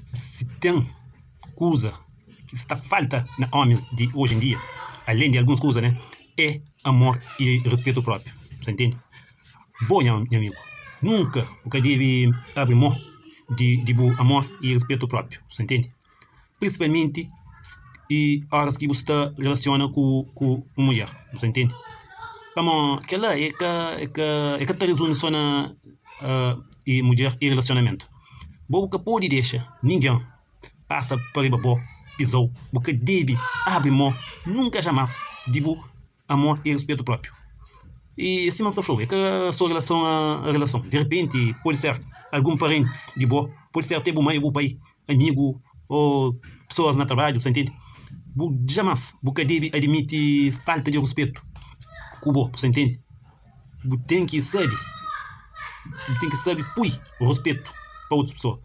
Se tem coisa que está falta nos homens de hoje em dia, além de algumas coisas, né? É amor e respeito próprio. Você entende? Bom, meu amigo, nunca deve abrir mão de amor e respeito próprio. Você entende? Principalmente e horas que você está relaciona com uma mulher. Você entende? Vamos, aquela é que resume só na e mulher e relacionamento. Boca pode deixar ninguém passa por aí, pisou, porque deve abrir mão, nunca jamais, de amor e respeito próprio. E se não está falando, é que a sua relação a relação, de repente, pode ser algum parente de boa, pode ser até mãe ou pai, amigo, ou pessoas no trabalho, você entende? Jamais, porque deve admitir falta de respeito com você entende? Tem que saber, põe o respeito para outras pessoas.